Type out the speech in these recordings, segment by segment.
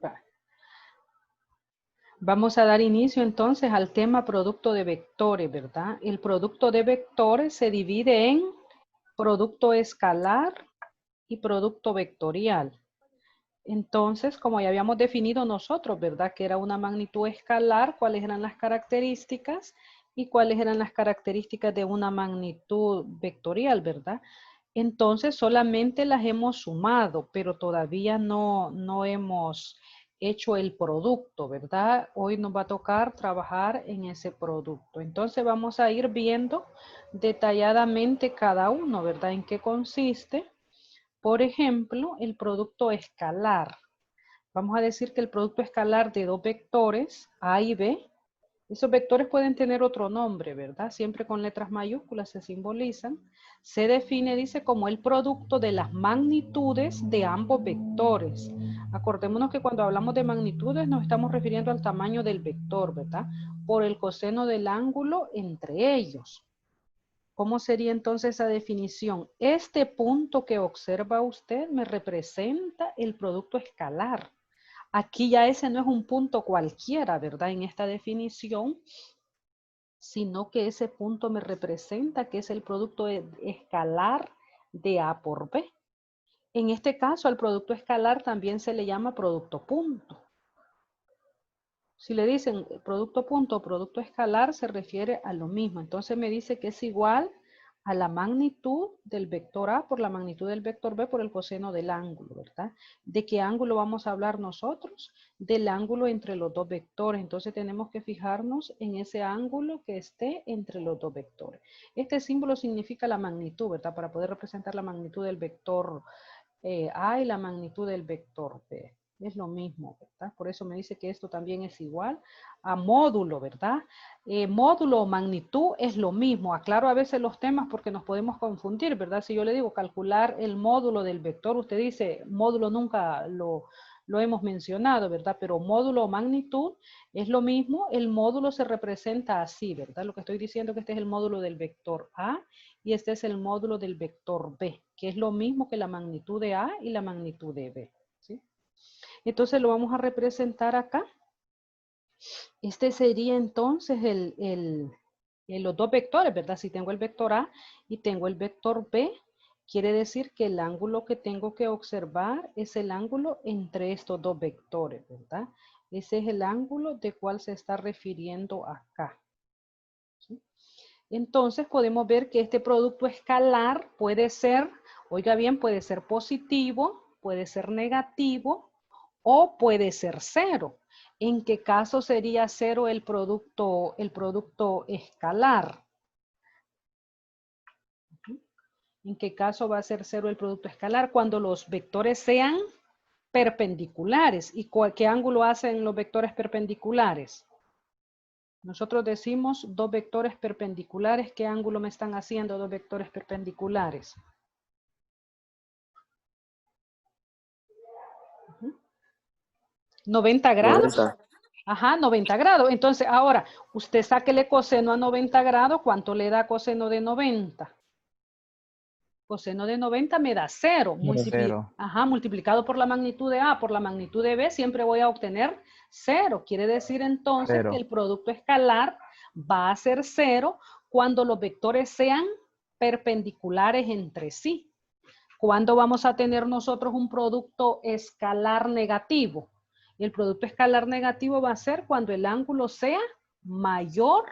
Va. Vamos a dar inicio entonces al tema producto de vectores, ¿verdad? El producto de vectores se divide en producto escalar y producto vectorial. Entonces, como ya habíamos definido nosotros, ¿verdad? Que era una magnitud escalar, cuáles eran las características y cuáles eran las características de una magnitud vectorial, ¿verdad? Entonces, solamente las hemos sumado, pero todavía no hemos hecho el producto, ¿verdad? Hoy nos va a tocar trabajar en ese producto. Entonces, vamos a ir viendo detalladamente cada uno, ¿verdad? En qué consiste. Por ejemplo, el producto escalar. Vamos a decir que el producto escalar de dos vectores, A y B, esos vectores pueden tener otro nombre, ¿verdad? Siempre con letras mayúsculas se simbolizan. Se define, dice, como el producto de las magnitudes de ambos vectores. Acordémonos que cuando hablamos de magnitudes nos estamos refiriendo al tamaño del vector, ¿verdad? Por el coseno del ángulo entre ellos. ¿Cómo sería entonces esa definición? Este punto que observa usted me representa el producto escalar. Aquí ya ese no es un punto cualquiera, ¿verdad? En esta definición, sino que ese punto me representa que es el producto escalar de A por B. En este caso, al producto escalar también se le llama producto punto. Si le dicen producto punto o producto escalar, se refiere a lo mismo. Entonces me dice que es igual a la magnitud del vector A por la magnitud del vector B por el coseno del ángulo, ¿verdad? ¿De qué ángulo vamos a hablar nosotros? Del ángulo entre los dos vectores. Entonces tenemos que fijarnos en ese ángulo que esté entre los dos vectores. Este símbolo significa la magnitud, ¿verdad? Para poder representar la magnitud del vector A y la magnitud del vector B. Es lo mismo, ¿verdad? Por eso me dice que esto también es igual a módulo, ¿verdad? Módulo o magnitud es lo mismo. Aclaro a veces los temas porque nos podemos confundir, ¿verdad? Si yo le digo calcular el módulo del vector, usted dice módulo nunca lo hemos mencionado, ¿verdad? Pero módulo o magnitud es lo mismo. El módulo se representa así, ¿verdad? Lo que estoy diciendo es que este es el módulo del vector A y este es el módulo del vector B, que es lo mismo que la magnitud de A y la magnitud de B, ¿sí? Entonces lo vamos a representar acá. Este sería entonces los dos vectores, ¿verdad? Si tengo el vector A y tengo el vector B, quiere decir que el ángulo que tengo que observar es el ángulo entre estos dos vectores, ¿verdad? Ese es el ángulo de cual se está refiriendo acá, ¿sí? Entonces podemos ver que este producto escalar puede ser, oiga bien, puede ser positivo, puede ser negativo o puede ser cero. ¿En qué caso sería cero el producto escalar? ¿En qué caso va a ser cero el producto escalar? Cuando los vectores sean perpendiculares. ¿Y qué ángulo hacen los vectores perpendiculares? Nosotros decimos dos vectores perpendiculares. ¿Qué ángulo me están haciendo dos vectores perpendiculares? 90 grados. 90. Ajá, 90 grados. Entonces, ahora, usted sáquele coseno a 90 grados. ¿Cuánto le da coseno de 90? Coseno de 90 me da 0. Cero. Ajá, multiplicado por la magnitud de A por la magnitud de B, siempre voy a obtener 0. Quiere decir entonces que Cero. el producto escalar va a ser 0 cuando los vectores sean perpendiculares entre sí. ¿Cuándo vamos a tener nosotros un producto escalar negativo? El producto escalar negativo va a ser cuando el ángulo sea mayor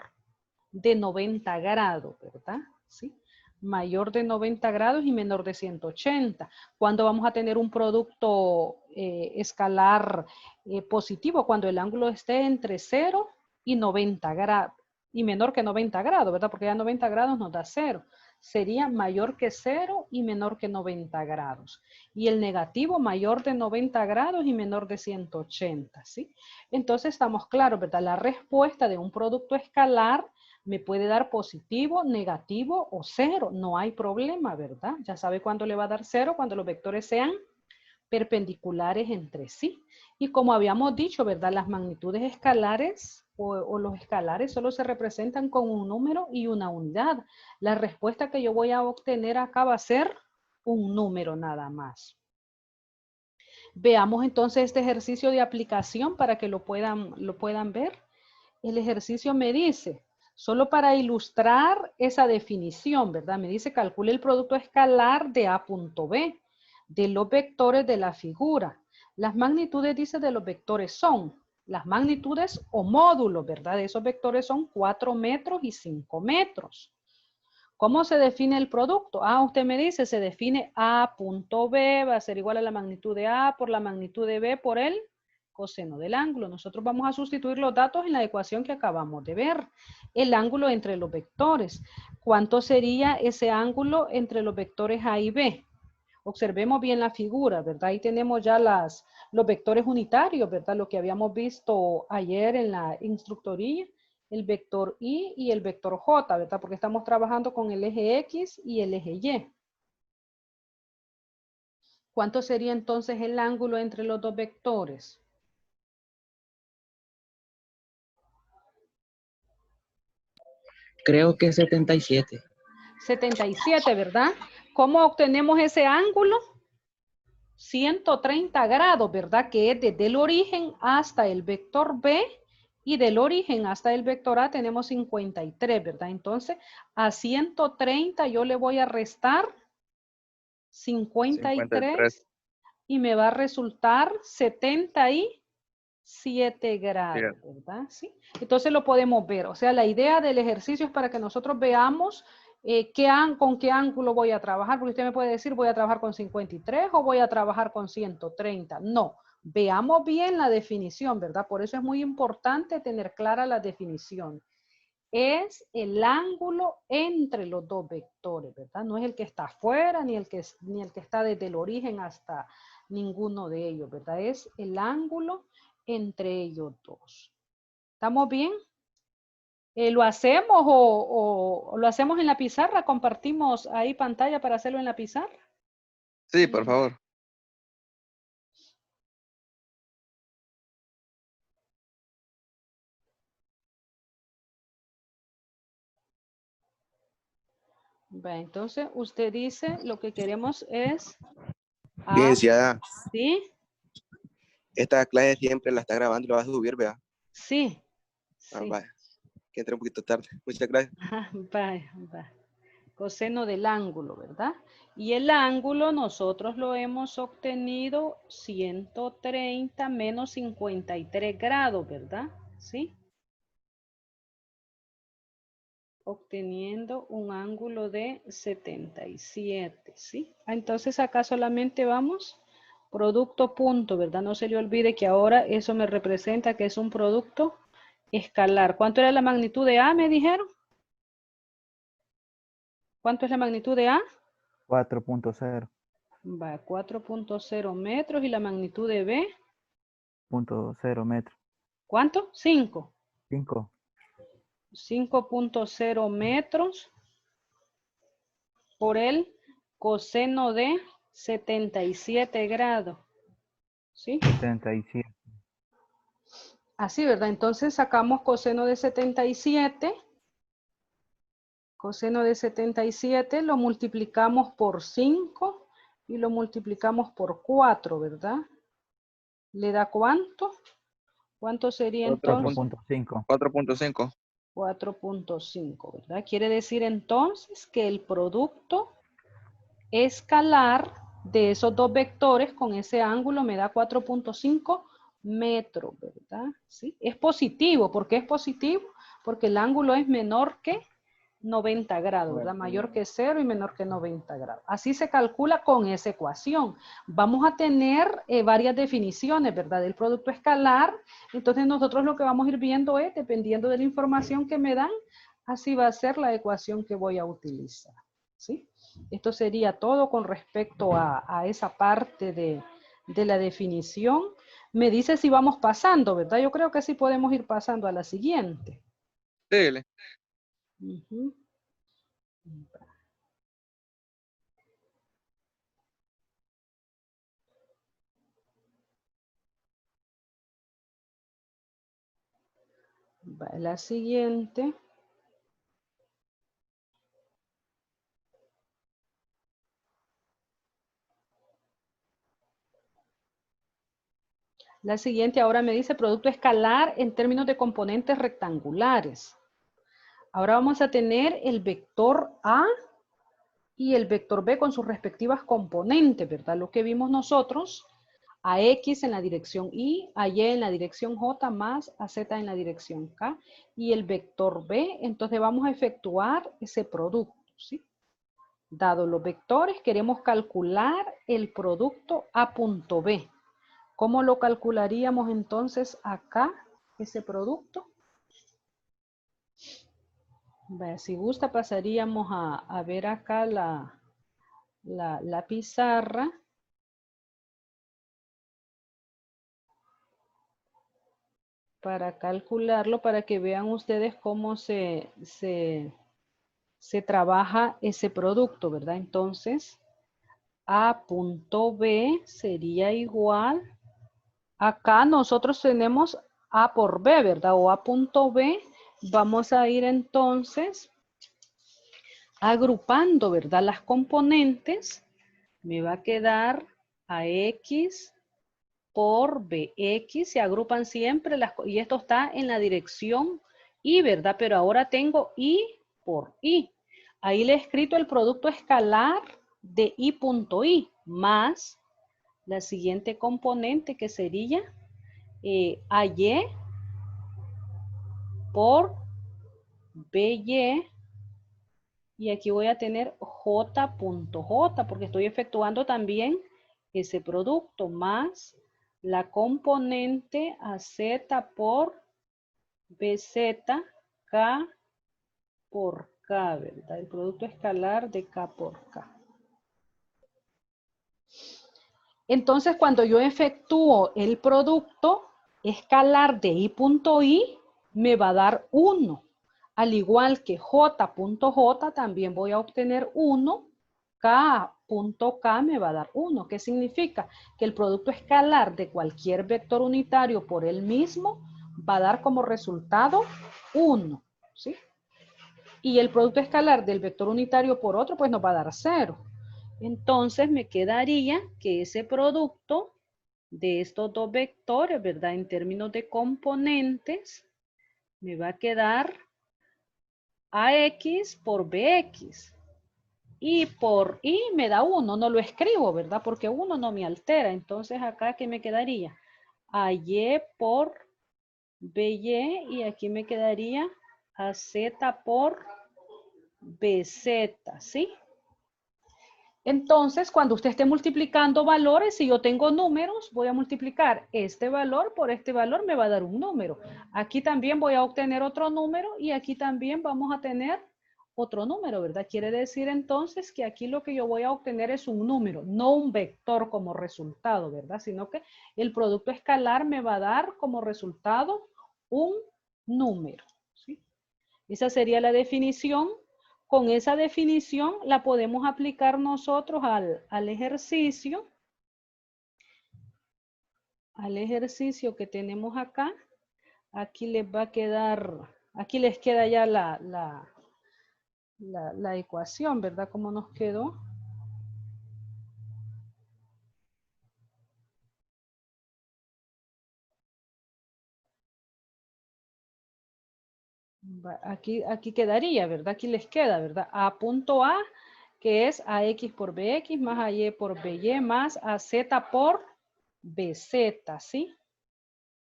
de 90 grados, ¿verdad? ¿Sí? Mayor de 90 grados y menor de 180. ¿Cuándo vamos a tener un producto escalar positivo? Cuando el ángulo esté entre 0 y 90 grados. Y menor que 90 grados, ¿verdad? Porque ya 90 grados nos da 0. Sería mayor que 0 y menor que 90 grados. Y el negativo mayor de 90 grados y menor de 180, ¿sí? Entonces estamos claros, ¿verdad? La respuesta de un producto escalar me puede dar positivo, negativo o 0. No hay problema, ¿verdad? Ya sabe cuándo le va a dar 0, cuando los vectores sean perpendiculares entre sí. Y como habíamos dicho, ¿verdad? Las magnitudes escalares o los escalares solo se representan con un número y una unidad. La respuesta que yo voy a obtener acá va a ser un número nada más. Veamos entonces este ejercicio de aplicación para que lo puedan ver. El ejercicio me dice, solo para ilustrar esa definición, ¿verdad? Me dice, calcule el producto escalar de A punto B, de los vectores de la figura. Las magnitudes, dice, de los vectores son, las magnitudes o módulos, ¿verdad? De esos vectores son 4 metros y 5 metros. ¿Cómo se define el producto? Ah, usted me dice, se define A punto B, va a ser igual a la magnitud de A por la magnitud de B por el coseno del ángulo. Nosotros vamos a sustituir los datos en la ecuación que acabamos de ver. El ángulo entre los vectores. ¿Cuánto sería ese ángulo entre los vectores A y B? Observemos bien la figura, ¿verdad? Ahí tenemos ya los vectores unitarios, ¿verdad? Lo que habíamos visto ayer en la instructoría, el vector Y y el vector J, ¿verdad? Porque estamos trabajando con el eje X y el eje Y. ¿Cuánto sería entonces el ángulo entre los dos vectores? Creo que 77. 77, ¿verdad? ¿Cómo obtenemos ese ángulo? 130 grados, ¿verdad? Que es desde el origen hasta el vector B y del origen hasta el vector A tenemos 53, ¿verdad? Entonces, a 130 yo le voy a restar 53 y me va a resultar 77 grados, ¿verdad? ¿Sí? Entonces lo podemos ver. O sea, la idea del ejercicio es para que nosotros veamos con qué ángulo voy a trabajar, porque usted me puede decir, voy a trabajar con 53 o voy a trabajar con 130. No, veamos bien la definición, ¿verdad? Por eso es muy importante tener clara la definición. Es el ángulo entre los dos vectores, ¿verdad? No es el que está afuera, ni el que está desde el origen hasta ninguno de ellos, ¿verdad? Es el ángulo entre ellos dos. ¿Estamos bien? ¿Lo hacemos o lo hacemos en la pizarra? ¿Compartimos ahí pantalla para hacerlo en la pizarra? Sí, por favor. Va, entonces usted dice lo que queremos es Licenciada, ¿sí? esta clase siempre la está grabando y la va a subir, vea. Sí, Ah, sí. vaya, que entre un poquito tarde. Muchas gracias. Ajá, va. Coseno del ángulo, ¿verdad? Y el ángulo nosotros lo hemos obtenido 130 menos 53 grados, ¿verdad? ¿Sí? Obteniendo un ángulo de 77, ¿sí? Entonces acá solamente vamos producto punto, ¿verdad? No se le olvide que ahora eso me representa que es un producto escalar. ¿Cuánto era la magnitud de A, me dijeron? ¿Cuánto es la magnitud de A? 4.0. Va, 4.0 metros y la magnitud de B, 0 metros. ¿cuánto? 5. 5. 5.0 metros por el coseno de 77 grados. ¿Sí? 77. Así, ¿verdad? Entonces sacamos coseno de 77. Coseno de 77 lo multiplicamos por 5 y lo multiplicamos por 4, ¿verdad? ¿Le da cuánto? ¿Cuánto sería entonces? 4.5. 4.5. 4.5, ¿verdad? Quiere decir entonces que el producto escalar de esos dos vectores con ese ángulo me da 4.5 metros, ¿verdad? ¿Sí? Es positivo. ¿Por qué es positivo? Porque el ángulo es menor que 90 grados, ¿verdad? Mayor que 0 y menor que 90 grados. Así se calcula con esa ecuación. Vamos a tener varias definiciones, ¿verdad? Del producto escalar. Entonces nosotros lo que vamos a ir viendo es, dependiendo de la información que me dan, así va a ser la ecuación que voy a utilizar, ¿sí? Esto sería todo con respecto a esa parte de la definición. Me dice si vamos pasando, ¿verdad? Yo creo que sí podemos ir pasando a la siguiente. Dele. Uh-huh. Va, la siguiente. La siguiente ahora me dice producto escalar en términos de componentes rectangulares. Ahora vamos a tener el vector A y el vector B con sus respectivas componentes, ¿verdad? Lo que vimos nosotros, a X en la dirección Y, a Y en la dirección J, más a Z en la dirección K, y el vector B, entonces vamos a efectuar ese producto, ¿sí? Dado los vectores, queremos calcular el producto A punto B. ¿Cómo lo calcularíamos entonces acá, ese producto? Vaya, si gusta, pasaríamos a ver acá la pizarra. Para calcularlo, para que vean ustedes cómo se trabaja ese producto, ¿verdad? Entonces, A punto B sería igual. Acá nosotros tenemos A por B, ¿verdad? O A punto B. Vamos a ir entonces agrupando, ¿verdad? Las componentes. Me va a quedar AX por BX, se agrupan siempre y esto está en la dirección Y, ¿verdad? Pero ahora tengo Y por Y. Ahí le he escrito el producto escalar de I punto I más la siguiente componente que sería AY por BY, y aquí voy a tener J punto J porque estoy efectuando también ese producto más la componente AZ por BZ, K por K, ¿verdad? El producto escalar de K por K. Entonces, cuando yo efectúo el producto escalar de I punto I, me va a dar 1. Al igual que J punto J, también voy a obtener 1. K punto K me va a dar 1. ¿Qué significa? Que el producto escalar de cualquier vector unitario por él mismo va a dar como resultado 1. ¿Sí? Y el producto escalar del vector unitario por otro, pues nos va a dar 0. Entonces me quedaría que ese producto de estos dos vectores, ¿verdad? En términos de componentes, me va a quedar AX por BX. Y por Y me da 1, no lo escribo, ¿verdad? Porque 1 no me altera. Entonces acá, ¿qué me quedaría? AY por BY y aquí me quedaría AZ por BZ, ¿sí? Entonces, cuando usted esté multiplicando valores, si yo tengo números, voy a multiplicar este valor por este valor, me va a dar un número. Aquí también voy a obtener otro número y aquí también vamos a tener otro número, ¿verdad? Quiere decir entonces que aquí lo que yo voy a obtener es un número, no un vector como resultado, ¿verdad? Sino que el producto escalar me va a dar como resultado un número, ¿sí? Esa sería la definición. Con esa definición la podemos aplicar nosotros al ejercicio que tenemos acá. Aquí les va a quedar, aquí les queda ya la ecuación, ¿verdad? ¿Cómo nos quedó? Aquí quedaría, ¿verdad? Aquí les queda, ¿verdad? A punto A, que es AX por BX más AY por BY más AZ por BZ, ¿sí?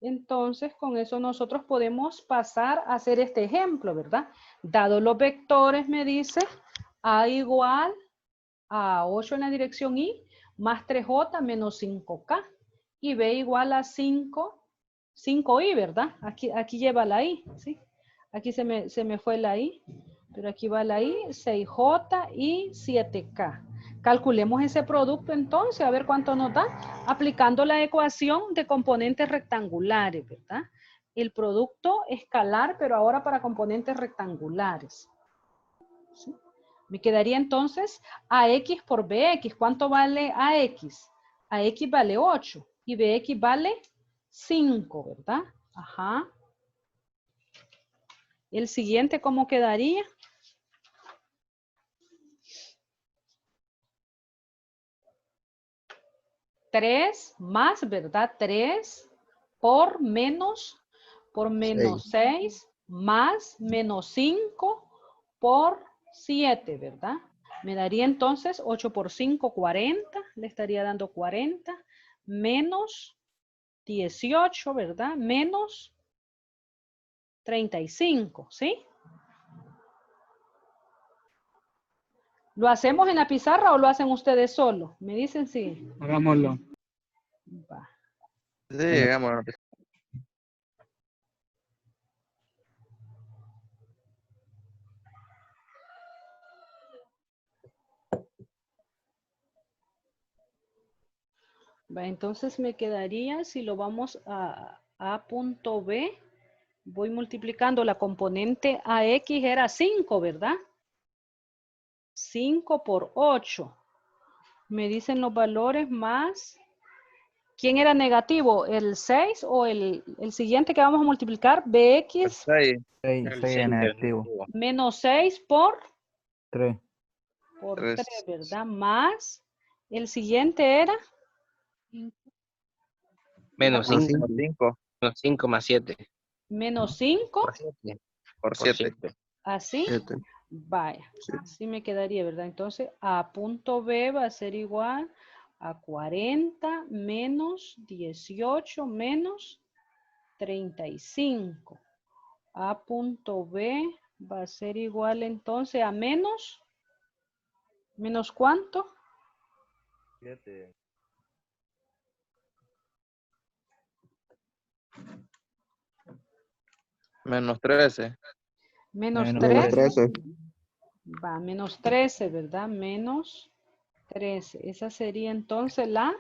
Entonces, con eso nosotros podemos pasar a hacer este ejemplo, ¿verdad? Dado los vectores, me dice A igual a 8 en la dirección Y, más 3J menos 5K. Y B igual a 5I, ¿verdad? Aquí lleva la I, ¿sí? Aquí se me fue la I, pero aquí va la I, 6J y 7K. Calculemos ese producto entonces, a ver cuánto nos da, aplicando la ecuación de componentes rectangulares, ¿verdad? El producto escalar, pero ahora para componentes rectangulares. ¿Sí? Me quedaría entonces AX por BX. ¿Cuánto vale AX? AX vale 8 y BX vale 5, ¿verdad? Ajá. El siguiente, ¿cómo quedaría? 3 más, ¿verdad? 3 por menos 6 más menos 5 por 7, ¿verdad? Me daría entonces 8 por 5, 40. Le estaría dando 40 menos 18, ¿verdad? Menos 35, ¿sí? ¿Lo hacemos en la pizarra o lo hacen ustedes solo? Me dicen sí. Hagámoslo. Va. Sí, llegamos. Va, entonces me quedaría, si lo vamos a punto B, voy multiplicando la componente AX era 5, ¿verdad? 5 por 8. Me dicen los valores más. ¿Quién era negativo? ¿El 6 o el siguiente que vamos a multiplicar? BX 6 El es seis. negativo. menos 6 por 3. 3, ¿verdad? Más. El siguiente era Menos Más 5. 5 Menos 5 más 7. menos 5. Por 7. por Por 7. 7. Así. 7. Vaya. Sí. Así me quedaría, ¿verdad? Entonces, a punto B va a ser igual a 40 menos 18 menos 35. A punto B va a ser igual entonces a menos. ¿Menos cuánto? 7. Menos 13. Menos Menos 13. 13. Va, menos 13, ¿verdad? Menos 13. Esa sería entonces la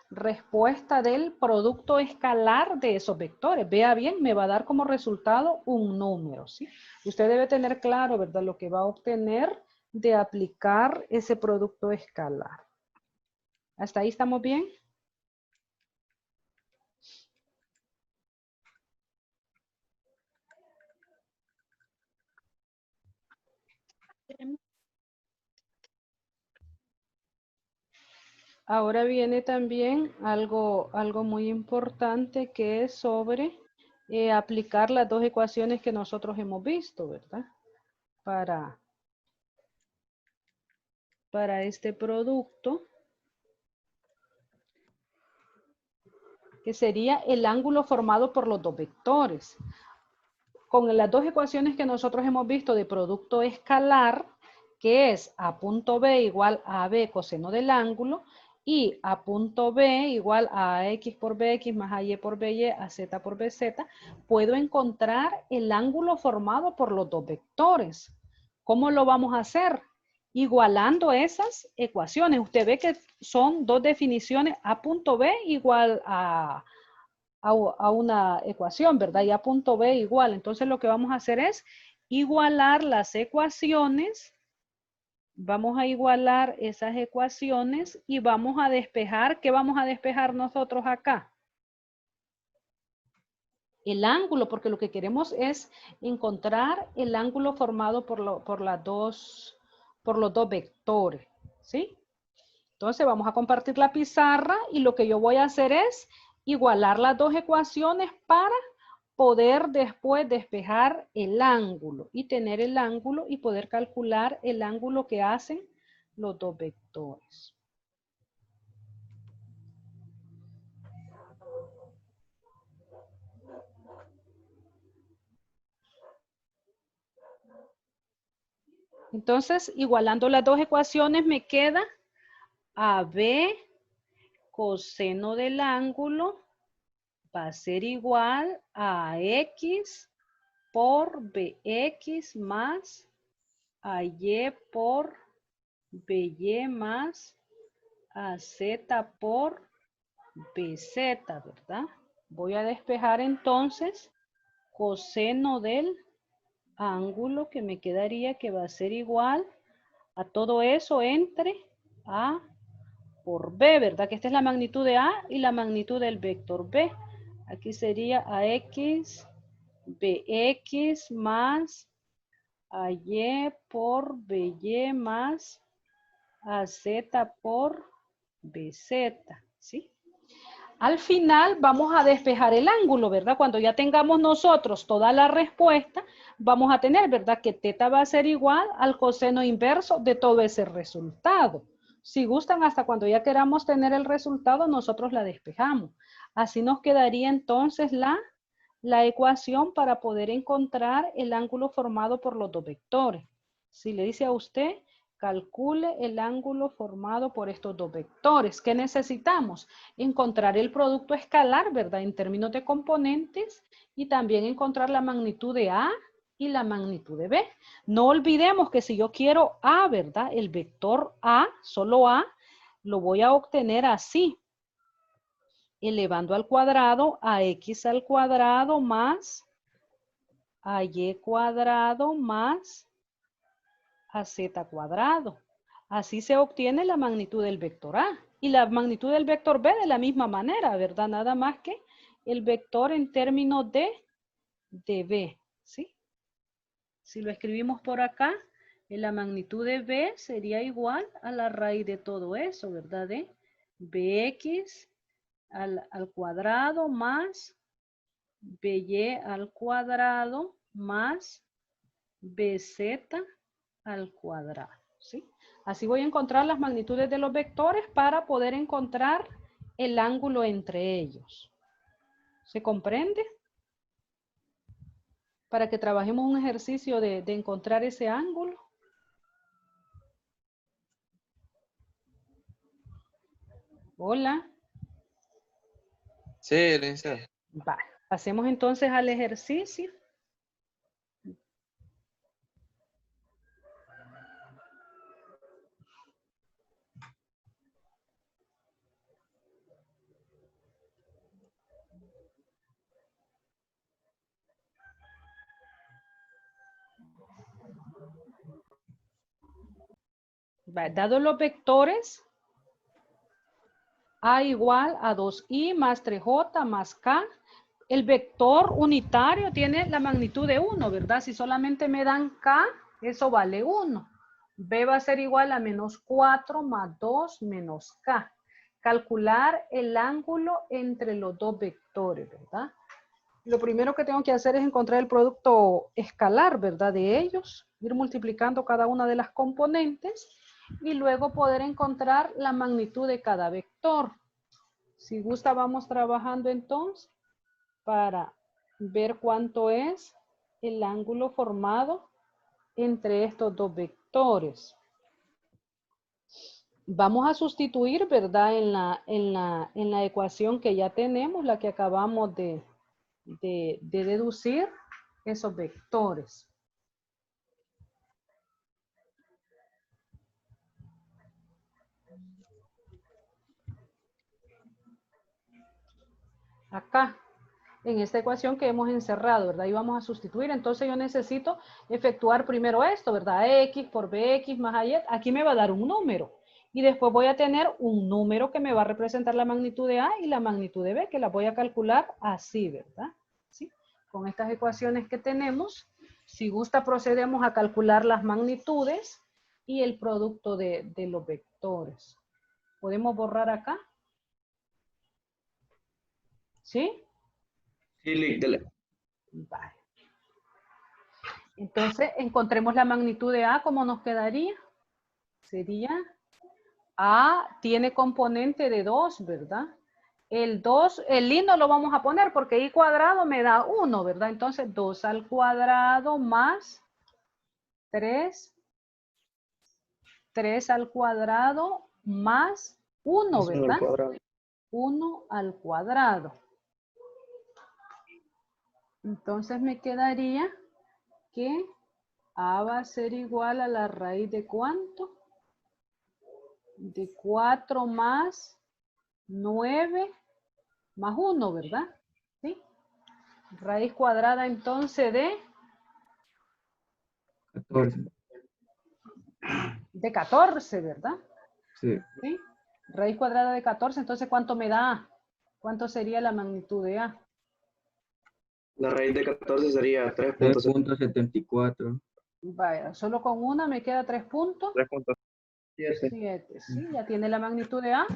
respuesta del producto escalar de esos vectores. Vea bien, me va a dar como resultado un número, ¿sí? Usted debe tener claro, ¿verdad? Lo que va a obtener de aplicar ese producto escalar. ¿Hasta ahí estamos bien? Ahora viene también algo muy importante que es sobre aplicar las dos ecuaciones que nosotros hemos visto, ¿verdad? Para este producto, que sería el ángulo formado por los dos vectores. Con las dos ecuaciones que nosotros hemos visto de producto escalar, que es a punto B igual a AB coseno del ángulo, y a punto B igual a X por BX más a Y por BY a Z por BZ, puedo encontrar el ángulo formado por los dos vectores. ¿Cómo lo vamos a hacer? Igualando esas ecuaciones. Usted ve que son dos definiciones, a punto B igual a una ecuación, ¿verdad? Y a punto B igual. Entonces lo que vamos a hacer es igualar las ecuaciones. Vamos a igualar esas ecuaciones y vamos a despejar. ¿Qué vamos a despejar nosotros acá? El ángulo, porque lo que queremos es encontrar el ángulo formado por los dos vectores, ¿sí? Entonces vamos a compartir la pizarra y lo que yo voy a hacer es igualar las dos ecuaciones para poder después despejar el ángulo y tener el ángulo y poder calcular el ángulo que hacen los dos vectores. Entonces, igualando las dos ecuaciones me queda AB coseno del ángulo va a ser igual a X por BX más a Y por BY más a Z por BZ, ¿verdad? Voy a despejar entonces coseno del ángulo que me quedaría que va a ser igual a todo eso entre A por B, ¿verdad? Que esta es la magnitud de A y la magnitud del vector B. Aquí sería AX BX más AY por BY más AZ por BZ, ¿sí? Al final vamos a despejar el ángulo, ¿verdad? Cuando ya tengamos nosotros toda la respuesta, vamos a tener, ¿verdad? Que teta va a ser igual al coseno inverso de todo ese resultado. Si gustan, hasta cuando ya queramos tener el resultado, nosotros la despejamos. Así nos quedaría entonces la ecuación para poder encontrar el ángulo formado por los dos vectores. Si le dice a usted, calcule el ángulo formado por estos dos vectores. ¿Qué necesitamos? Encontrar el producto escalar, ¿verdad? En términos de componentes y también encontrar la magnitud de A y la magnitud de B. No olvidemos que si yo quiero A, ¿verdad? El vector A, solo A, lo voy a obtener así. Elevando al cuadrado a x al cuadrado más a y cuadrado más a z cuadrado. Así se obtiene la magnitud del vector A. Y la magnitud del vector B de la misma manera, ¿verdad? Nada más que el vector en términos de B, ¿sí? Si lo escribimos por acá, la magnitud de B sería igual a la raíz de todo eso, ¿verdad? De bx al cuadrado más by al cuadrado más bz al cuadrado, ¿sí? Así voy a encontrar las magnitudes de los vectores para poder encontrar el ángulo entre ellos. ¿Se comprende? Para que trabajemos un ejercicio de encontrar ese ángulo. Hola. Sí, licenciado. Vale, pasemos entonces al ejercicio. Vale, dados los vectores, A igual a 2i más 3j más k. El vector unitario tiene la magnitud de 1, ¿verdad? Si solamente me dan k, eso vale 1. B va a ser igual a menos 4 más 2 menos k. Calcular el ángulo entre los dos vectores, ¿verdad? Lo primero que tengo que hacer es encontrar el producto escalar, ¿verdad? De ellos, ir multiplicando cada una de las componentes y luego poder encontrar la magnitud de cada vector. Si gusta, vamos trabajando entonces para ver cuánto es el ángulo formado entre estos dos vectores. Vamos a sustituir, ¿verdad? En la ecuación que ya tenemos, la que acabamos de deducir esos vectores. Acá, en esta ecuación que hemos encerrado, ¿verdad? Y vamos a sustituir. Entonces yo necesito efectuar primero esto, ¿verdad? X por bx más y. Aquí me va a dar un número. Y después voy a tener un número que me va a representar la magnitud de A y la magnitud de B, que la voy a calcular así, ¿verdad? ¿Sí? Con estas ecuaciones que tenemos, si gusta procedemos a calcular las magnitudes y el producto de los vectores. ¿Podemos borrar acá? ¿Sí? Sí, dale. Vale. Entonces, encontremos la magnitud de A, ¿cómo nos quedaría? Sería, A tiene componente de 2, ¿verdad? El 2, el I no lo vamos a poner porque I cuadrado me da 1, ¿verdad? Entonces, 2 al cuadrado más 3, 3 al cuadrado más 1, ¿verdad? 1 al cuadrado. Entonces me quedaría que A va a ser igual a la raíz de ¿cuánto? De 4 más 9 más 1, ¿verdad? ¿Sí? Raíz cuadrada entonces de 14. 14, ¿verdad? Sí. ¿Sí? Raíz cuadrada de 14, entonces ¿cuánto me da A? ¿Cuánto sería la magnitud de A? La raíz de 14 sería 3.7. 3.74. Vaya, solo con una me queda 3 puntos. 3.7. 7, sí, ya tiene la magnitud de A.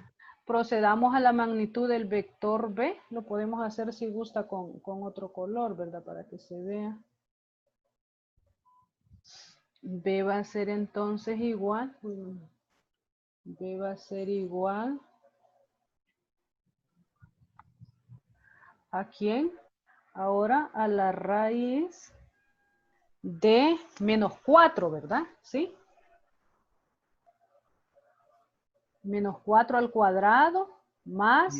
procedamos a la magnitud del vector B. Lo podemos hacer si gusta con otro color, ¿verdad? Para que se vea. B va a ser entonces igual. B va a ser igual. ¿A quién? Ahora a la raíz de menos 4, ¿verdad? ¿Sí? Menos 4 al cuadrado más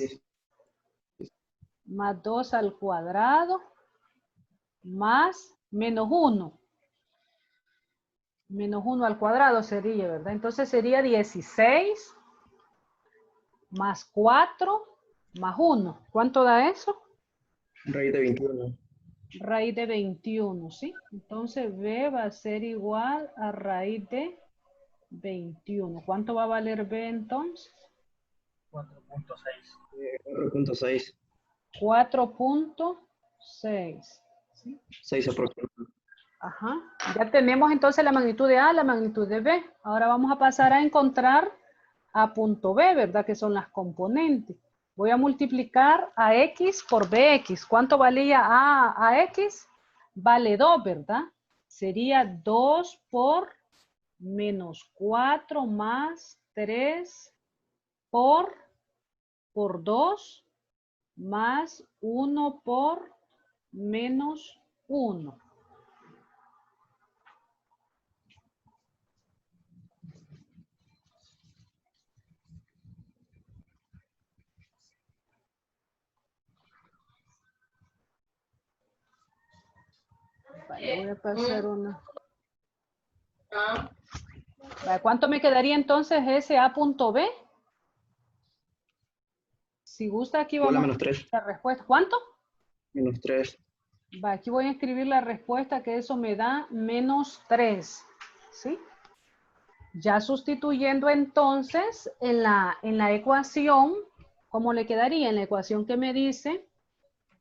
2 al cuadrado más menos 1. Menos 1 al cuadrado sería, ¿verdad? Entonces sería 16 más 4 más 1. ¿Cuánto da eso? Raíz de 21. Raíz de 21, ¿sí? Entonces B va a ser igual a raíz de 21. ¿Cuánto va a valer B entonces? 4.6. 4.6. ¿Sí? 6 aproximadamente. Ajá. Ya tenemos entonces la magnitud de A, la magnitud de B. Ahora vamos a pasar a encontrar a punto B, ¿verdad? Que son las componentes. Voy a multiplicar a X por BX. ¿Cuánto valía A X? Vale 2, ¿verdad? Sería 2 por menos 4 más 3 por 2 más 1 por menos 1. Vale, voy a pasar una. Vale, ¿cuánto me quedaría entonces ese A punto B? Si gusta, aquí Igual a vamos a menos 3. la respuesta. ¿Cuánto? Menos 3. Va, aquí voy a escribir la respuesta, que eso me da menos 3. ¿Sí? Ya sustituyendo entonces en la ecuación, ¿cómo le quedaría? En la ecuación que me dice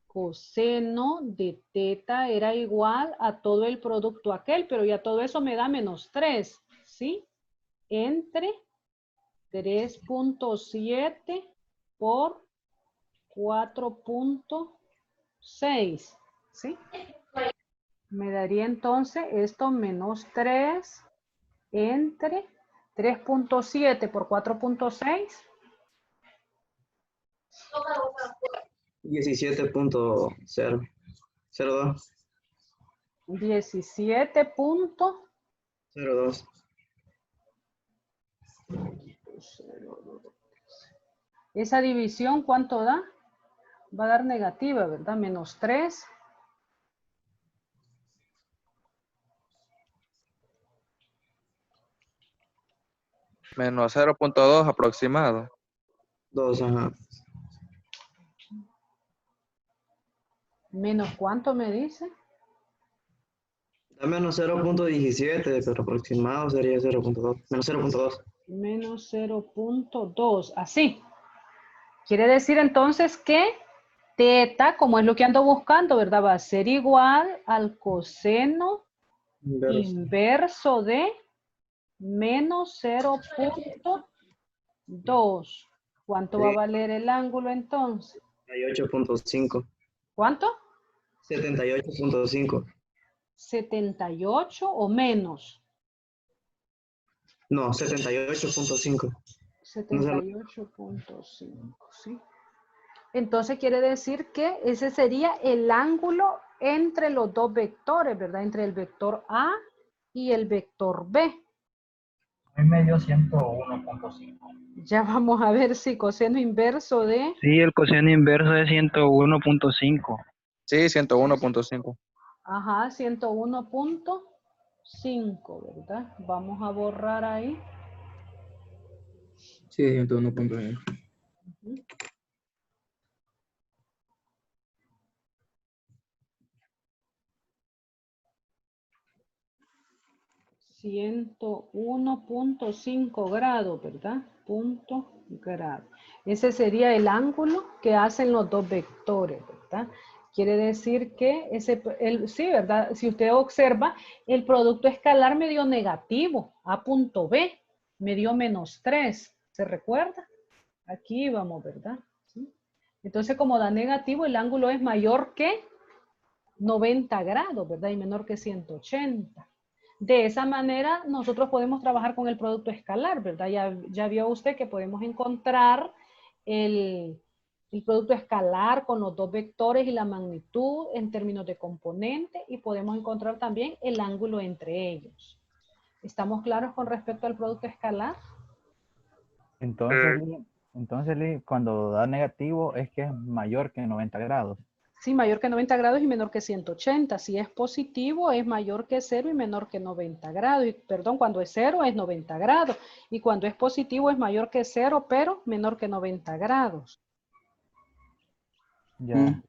coseno de teta era igual a todo el producto aquel, pero ya todo eso me da menos 3, ¿sí? Entre 3.7 por 4.6, ¿sí? Me daría entonces esto menos 3 entre 3.7 por 4.6. 17.002. 17.02. 02. Esa división, ¿cuánto da? Va a dar negativa, ¿verdad? Menos 3. Menos 0.2 aproximado. 2, ajá. ¿Menos cuánto me dice? Da menos 0.17, pero aproximado sería 0.2. Menos 0.2. Menos 0.2. Así. Quiere decir entonces que teta, como es lo que ando buscando, ¿verdad? Va a ser igual al coseno inverso de menos 0.2. ¿Cuánto va a valer el ángulo entonces? 78.5. ¿Cuánto? 78.5. 78 o menos. No, 78.5. 78.5, ¿sí? Entonces quiere decir que ese sería el ángulo entre los dos vectores, ¿verdad? Entre el vector A y el vector B. Hoy me dio 101.5. Ya vamos a ver si coseno inverso de... Sí, el coseno inverso es 101.5. Sí, 101.5. Ajá, 101.5, ¿verdad? Vamos a borrar ahí. Sí, 101.5. Ujú. 101.5 grados, ¿verdad? Punto grado. Ese sería el ángulo que hacen los dos vectores, ¿verdad? Quiere decir que sí, ¿verdad? Si usted observa, el producto escalar me dio negativo, A punto B, me dio menos 3, ¿se recuerda? Aquí vamos, ¿verdad? ¿Sí? Entonces, como da negativo, el ángulo es mayor que 90 grados, ¿verdad? Y menor que 180. De esa manera, nosotros podemos trabajar con el producto escalar, ¿verdad? Ya vio usted que podemos encontrar el producto escalar con los dos vectores y la magnitud en términos de componente, y podemos encontrar también el ángulo entre ellos. ¿Estamos claros con respecto al producto escalar? Entonces, Lee, cuando da negativo es que es mayor que 90 grados. Sí, mayor que 90 grados y menor que 180. Si es positivo, es mayor que 0 y menor que 90 grados. Y, perdón, cuando es 0 es 90 grados. Y cuando es positivo es mayor que 0, pero menor que 90 grados. Ya.